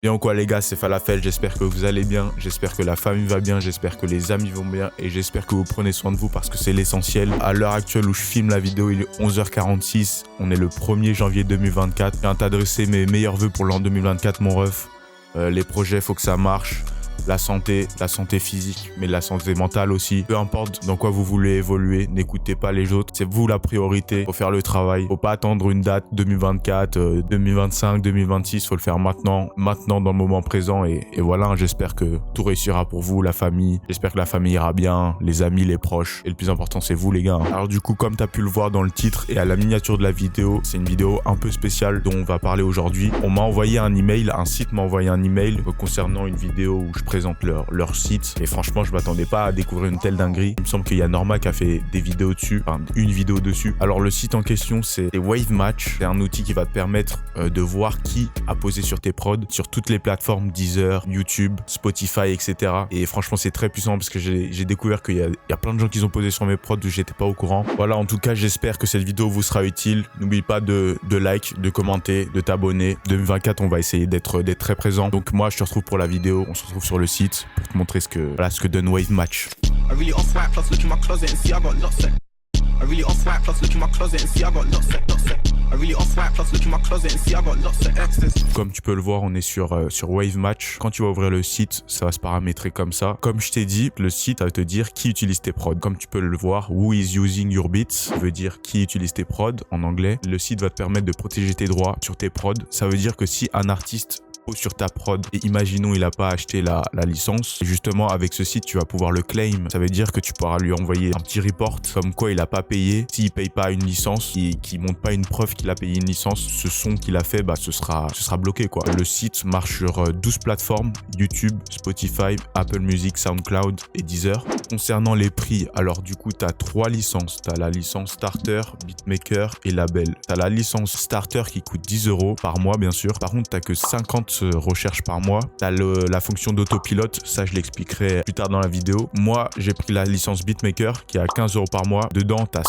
Bien ou quoi les gars, c'est Falafel, j'espère que vous allez bien, j'espère que la famille va bien, j'espère que les amis vont bien et j'espère que vous prenez soin de vous parce que c'est l'essentiel. À l'heure actuelle où je filme la vidéo, il est 11h46, on est le 1er janvier 2024. Je viens t'adresser mes meilleurs vœux pour l'an 2024 mon ref. Les projets, faut que ça marche. La santé physique, mais la santé mentale aussi. Peu importe dans quoi vous voulez évoluer, n'écoutez pas les autres. C'est vous la priorité. Faut faire le travail. Faut pas attendre une date 2024, 2025, 2026. Faut le faire maintenant dans le moment présent. Et voilà, j'espère que tout réussira pour vous, la famille. J'espère que la famille ira bien, les amis, les proches. Et le plus important, c'est vous les gars. Alors du coup, comme tu as pu le voir dans le titre et à la miniature de la vidéo, c'est une vidéo un peu spéciale dont on va parler aujourd'hui. On m'a envoyé un email, un site m'a envoyé un email concernant une vidéo où je présente leur site et franchement je m'attendais pas à découvrir une telle dinguerie. Il me semble qu'il y a Norma qui a fait des vidéos dessus, enfin une vidéo dessus. Alors le site en question c'est Wave Match, c'est un outil qui va te permettre de voir qui a posé sur tes prods sur toutes les plateformes Deezer, YouTube, Spotify, etc. Et franchement c'est très puissant parce que j'ai découvert qu'il y a plein de gens qui ont posé sur mes prods où j'étais pas au courant. Voilà, en tout cas j'espère que cette vidéo vous sera utile. N'oublie pas de like, de commenter, de t'abonner. 2024 on va essayer d'être très présent. Donc moi je te retrouve pour la vidéo, on se retrouve sur le site pour te montrer ce que donne Wave Match. Comme tu peux le voir, on est sur Wave Match. Quand tu vas ouvrir le site, ça va se paramétrer comme ça. Comme je t'ai dit, le site va te dire qui utilise tes prods. Comme tu peux le voir, who is using your beats veut dire qui utilise tes prods en anglais. Le site va te permettre de protéger tes droits sur tes prods. Ça veut dire que si un artiste sur ta prod et imaginons il n'a pas acheté la licence, justement avec ce site tu vas pouvoir le claim. Ça veut dire que tu pourras lui envoyer un petit report comme quoi il n'a pas payé. S'il paye pas une licence, qui montre pas une preuve qu'il a payé une licence, ce son qu'il a fait, ce sera bloqué quoi. Le site marche sur 12 plateformes, YouTube, Spotify, Apple Music, SoundCloud et Deezer. Concernant les prix, alors du coup tu as 3 licences. Tu as la licence Starter, Beatmaker et Label. Tu as la licence Starter qui coûte 10 € par mois bien sûr. Par contre tu n'as que 50 recherches par mois. Tu as la fonction d'autopilote, ça je l'expliquerai plus tard dans la vidéo. Moi j'ai pris la licence Beatmaker qui est à 15 € par mois. Dedans tu as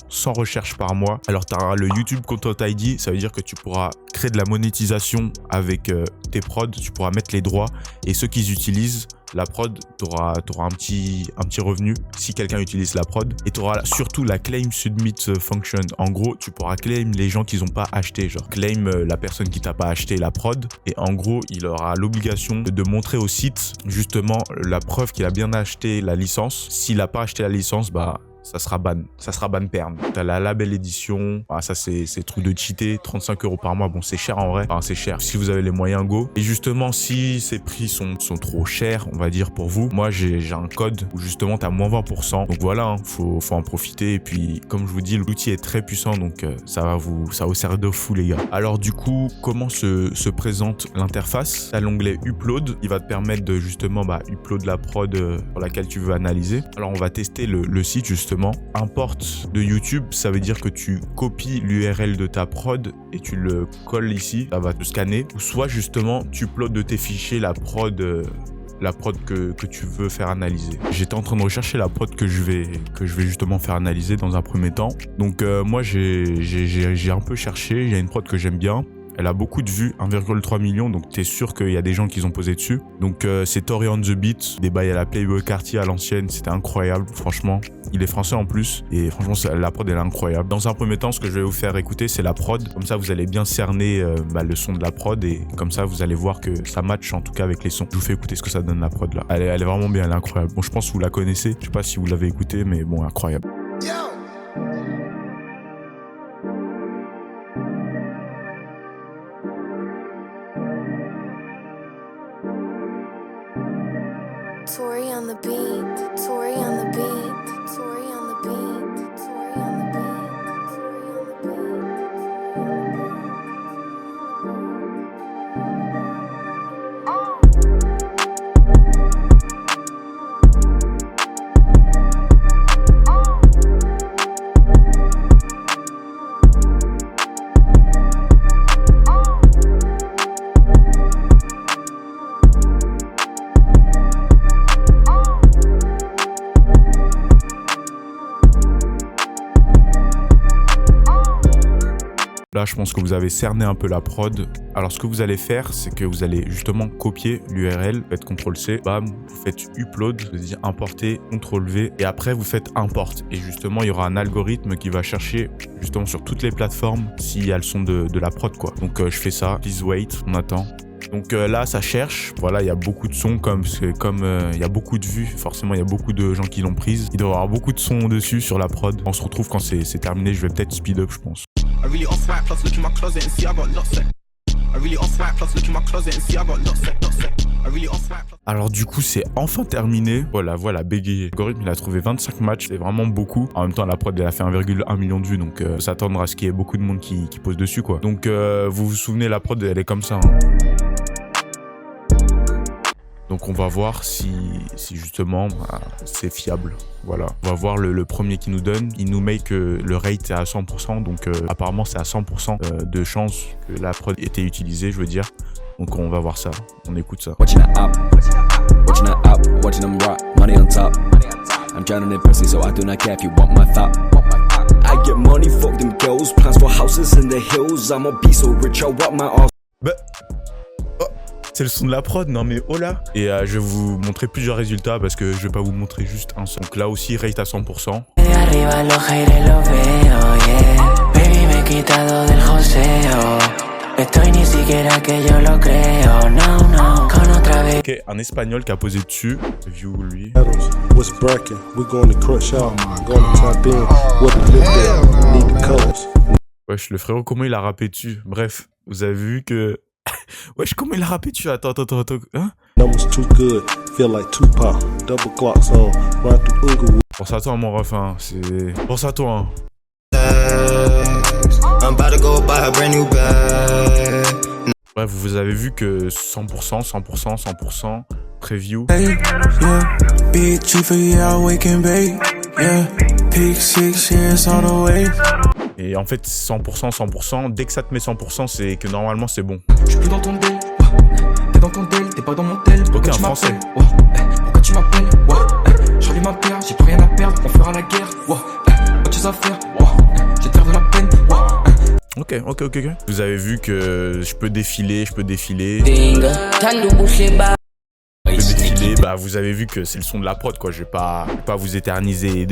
100 recherches par mois. Alors tu auras le YouTube Content ID, ça veut dire que tu pourras créer de la monétisation avec tes prods, tu pourras mettre les droits et ceux qui utilisent la prod, tu auras un petit revenu si quelqu'un utilise la prod. Et tu auras surtout la claim submit function. En gros, tu pourras claim les gens qui n'ont pas acheté. Genre claim la personne qui t'a pas acheté la prod. Et en gros, il aura l'obligation de montrer au site justement la preuve qu'il a bien acheté la licence. S'il n'a pas acheté la licence, ça sera ban perm. T'as la label édition, ça c'est truc de cheater, 35 € par mois, bon c'est cher en vrai, c'est cher. Si vous avez les moyens, go. Et justement, si ces prix sont trop chers, on va dire pour vous, moi j'ai un code où justement t'as moins 20%. Donc voilà, faut en profiter. Et puis comme je vous dis, l'outil est très puissant, donc ça vous sert de fou les gars. Alors du coup, comment se présente l'interface? T'as l'onglet Upload, il va te permettre de justement upload la prod pour laquelle tu veux analyser. Alors on va tester le site justement. Import de YouTube, ça veut dire que tu copies l'URL de ta prod et tu le colles ici, ça va te scanner. Ou soit justement tu uploades de tes fichiers la prod que tu veux faire analyser. J'étais en train de rechercher la prod que je vais justement faire analyser dans un premier temps. Donc moi j'ai un peu cherché, il y a une prod que j'aime bien. Elle a beaucoup de vues, 1,3 million, donc t'es sûr qu'il y a des gens qui ont posé dessus. Donc c'est Tory on the Beat, des bails à la Playboy Cartier à l'ancienne, c'était incroyable, franchement. Il est français en plus, et franchement la prod elle est incroyable. Dans un premier temps, ce que je vais vous faire écouter, c'est la prod. Comme ça, vous allez bien cerner le son de la prod, et comme ça, vous allez voir que ça match en tout cas avec les sons. Je vous fais écouter ce que ça donne la prod là. Elle est vraiment bien, elle est incroyable. Bon, je pense que vous la connaissez, je sais pas si vous l'avez écoutée, mais bon, incroyable. Tory on the beat, Tory on the beat, Tory on the beat, Tory on the beat, Tory on the beat. là, je pense que vous avez cerné un peu la prod. Alors, ce que vous allez faire, c'est que vous allez justement copier l'URL, faites CTRL-C, bam, vous faites upload, c'est-à-dire importer, CTRL-V, et après, vous faites import. Et justement, il y aura un algorithme qui va chercher justement sur toutes les plateformes s'il y a le son de la prod, quoi. Donc, je fais ça, please wait, on attend. Donc là, ça cherche. Voilà, il y a beaucoup de sons comme il y a beaucoup de vues. Forcément, il y a beaucoup de gens qui l'ont prise. Il doit y avoir beaucoup de sons dessus sur la prod. On se retrouve quand c'est terminé. Je vais peut-être speed up, je pense. Alors du coup, c'est enfin terminé. Voilà, bégayé. L'algorithme, il a trouvé 25 matchs. C'est vraiment beaucoup. En même temps, la prod, elle a fait 1,1 million de vues. Donc, s'attendre à ce qu'il y ait beaucoup de monde qui pose dessus, quoi. Donc, vous vous souvenez, la prod, elle est comme ça, hein. Donc on va voir si justement c'est fiable. Voilà. On va voir le premier qui nous donne. Il nous met que le rate est à 100%. Donc apparemment c'est à 100% de chance que la prod ait été utilisée, je veux dire. Donc on va voir ça. On écoute ça. Watching that app, watching them rock, money on top. I'm drowning in pussy, so I do not care if you want my thought. I get money, fuck them girls, plans for houses in the hills. I'm a beast so rich, I want my ass. Bah. C'est le son de la prod, non mais oh là. Et je vais vous montrer plusieurs résultats parce que je vais pas vous montrer juste un son. Donc là aussi, rate à 100%. Ok, un espagnol qui a posé dessus. View lui. Wesh, le frérot, comment il a rappé dessus? Bref, vous avez vu que... Wesh, comment il a rappé dessus? Attends. Hein? Pense à toi, mon refin. C'est... Pense à toi, hein. Bref, vous avez vu que 100%, preview. Et en fait, 100%, dès que ça te met 100%, c'est que normalement c'est bon. Je suis plus dans ton dél, t'es dans ton dél, t'es pas dans mon tel. Ok, en français. Pourquoi tu m'appelles? Je relis ma paire, j'ai plus rien à perdre, on fera la guerre. Autre chose à faire, j'ai te faire de la peine. Ok. Vous avez vu que je peux défiler. Bah vous avez vu que c'est le son de la prod, quoi. Je vais pas vous éterniser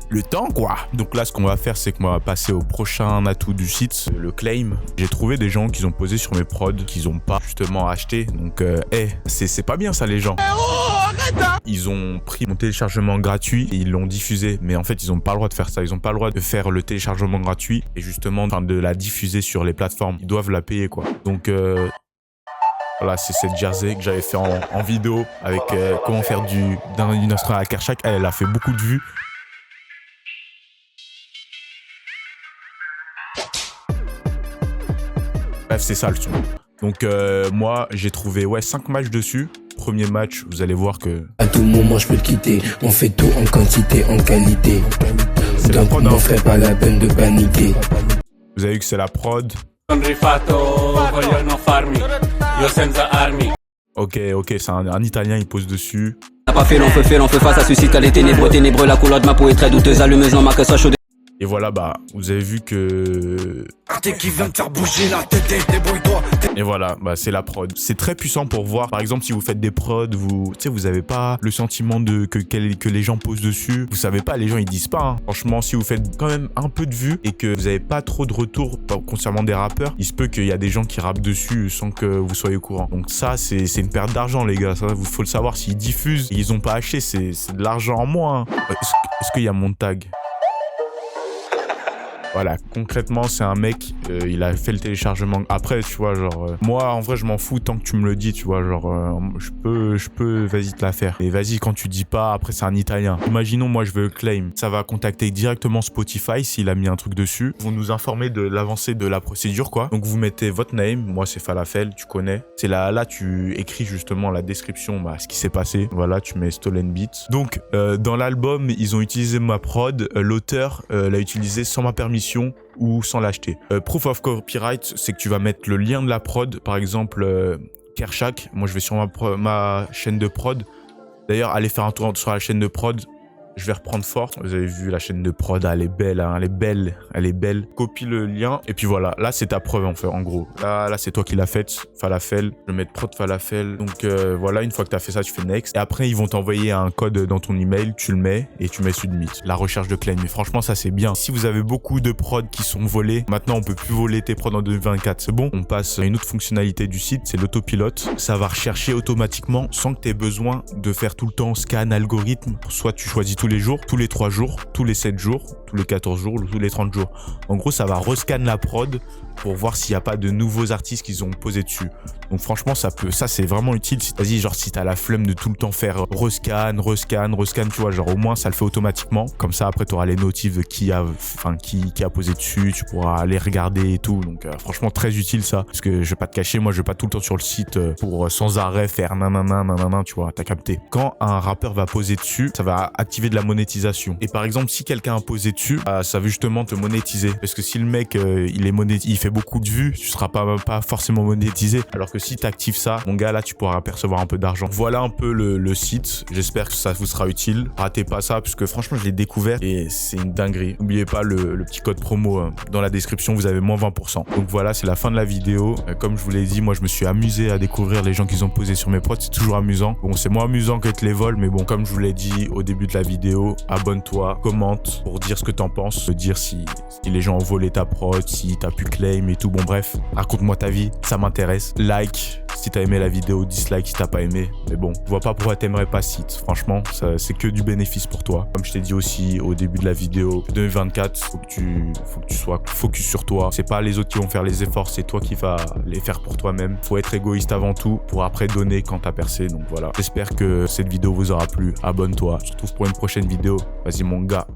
le temps, quoi. Donc là, ce qu'on va faire, c'est qu'on va passer au prochain atout du site, le claim. J'ai trouvé des gens qui ont posé sur mes prods, qu'ils ont pas justement acheté. Donc c'est pas bien ça, les gens. Ils ont pris mon téléchargement gratuit et ils l'ont diffusé. Mais en fait, ils ont pas le droit de faire ça. Ils ont pas le droit de faire le téléchargement gratuit et justement de la diffuser sur les plateformes. Ils doivent la payer, quoi. Donc voilà, c'est cette jersey que j'avais fait en vidéo avec comment faire d'une instrument à Kershak. Elle a fait beaucoup de vues. Bref, c'est ça le son. Donc moi, j'ai trouvé 5 matchs dessus. Premier match, vous allez voir que... À tout moment, je peux te quitter. On fait tout en quantité, en qualité. C'est la prod, on ferait pas la peine de paniquer. Vous avez vu que c'est la prod. Ok, c'est un Italien, il pose dessus. N'a pas fait l'enfeu face à suscite les ténébreux, la couleur de ma peau est très douteuse, allumeuse, non, ma que ça chaude. Et voilà, bah, vous avez vu que... Qui vient te faire bouger la tête, débrouille-toi. Et voilà, bah, c'est la prod. C'est très puissant pour voir. Par exemple, si vous faites des prods, vous avez pas le sentiment que les gens posent dessus. Vous savez pas, les gens ils disent pas, hein. Franchement, si vous faites quand même un peu de vues et que vous avez pas trop de retours concernant des rappeurs, il se peut qu'il y a des gens qui rappent dessus sans que vous soyez au courant. Donc ça, c'est une perte d'argent, les gars. Ça, faut le savoir. S'ils diffusent et ils ont pas acheté, c'est de l'argent en moins, hein. Est-ce qu'il y a mon tag? Voilà, concrètement, c'est un mec, il a fait le téléchargement. Après, tu vois, genre, moi, en vrai, je m'en fous tant que tu me le dis, tu vois, genre, je peux, vas-y, te la faire. Et vas-y, quand tu dis pas, après, c'est un Italien. Imaginons, moi, je veux le claim. Ça va contacter directement Spotify s'il a mis un truc dessus. Ils vont nous informer de l'avancée de la procédure, quoi. Donc, vous mettez votre name. Moi, c'est Falafel, tu connais. C'est là, tu écris justement la description, ce qui s'est passé. Voilà, tu mets Stolen Beats. Donc, dans l'album, ils ont utilisé ma prod. L'auteur l'a utilisé sans ma permission ou sans l'acheter. Proof of copyright, c'est que tu vas mettre le lien de la prod, par exemple Kershak. Moi, je vais sur ma chaîne de prod. D'ailleurs, allez faire un tour sur la chaîne de prod. Je vais reprendre fort. Vous avez vu la chaîne de prod, elle est belle, hein, elle est belle. Copie le lien et puis voilà. Là, c'est ta preuve en fait, en gros. Là, c'est toi qui l'as faite. Falafel. Je vais mettre prod falafel. Donc voilà, une fois que tu as fait ça, tu fais next. Et après, ils vont t'envoyer un code dans ton email. Tu le mets et tu mets submit. La recherche de claim. Mais franchement, ça c'est bien. Si vous avez beaucoup de prods qui sont volés, maintenant on peut plus voler tes prods en 2024. C'est bon. On passe à une autre fonctionnalité du site, c'est l'autopilote. Ça va rechercher automatiquement sans que tu aies besoin de faire tout le temps scan algorithme. Soit tu choisis tous les jours, tous les 3 jours, tous les 7 jours, tous les 14 jours ou tous les 30 jours. En gros, ça va rescan la prod pour voir s'il n'y a pas de nouveaux artistes qu'ils ont posé dessus. Donc franchement, ça c'est vraiment utile. Vas-y, genre si t'as la flemme de tout le temps faire rescan, tu vois, genre au moins ça le fait automatiquement. Comme ça, après, tu auras les notifs de qui a posé dessus, tu pourras aller regarder et tout. Donc franchement, très utile ça. Parce que je vais pas te cacher, moi je vais pas tout le temps sur le site pour sans arrêt faire nanana, tu vois, t'as capté. Quand un rappeur va poser dessus, ça va activer de la monétisation. Et par exemple, si quelqu'un a posé dessus, ça veut justement te monétiser. Parce que si le mec, il fait beaucoup de vues, tu seras pas forcément monétisé. Alors que si tu actives ça, mon gars, là, tu pourras percevoir un peu d'argent. Voilà un peu le site. J'espère que ça vous sera utile. Ratez pas ça, puisque franchement, je l'ai découvert et c'est une dinguerie. N'oubliez pas le petit code promo dans la description, vous avez moins 20%. Donc voilà, c'est la fin de la vidéo. Comme je vous l'ai dit, moi, je me suis amusé à découvrir les gens qu'ils ont posé sur mes prods. C'est toujours amusant. Bon, c'est moins amusant que les vols, mais bon, comme je vous l'ai dit au début de la vidéo, abonne-toi, commente pour dire ce que t'en penses, dire si les gens ont volé ta prod, si t'as pu claim et tout. Bon bref, raconte-moi ta vie, ça m'intéresse. Like si t'as aimé la vidéo, dislike si t'as pas aimé. Mais bon, je vois pas pourquoi t'aimerais pas ce site. Franchement, c'est que du bénéfice pour toi. Comme je t'ai dit aussi au début de la vidéo, 2024, faut que tu sois focus sur toi. C'est pas les autres qui vont faire les efforts, c'est toi qui vas les faire pour toi-même. Faut être égoïste avant tout pour après donner quand t'as percé. Donc voilà. J'espère que cette vidéo vous aura plu. Abonne-toi. On se retrouve pour une prochaine vidéo. Vas-y mon gars.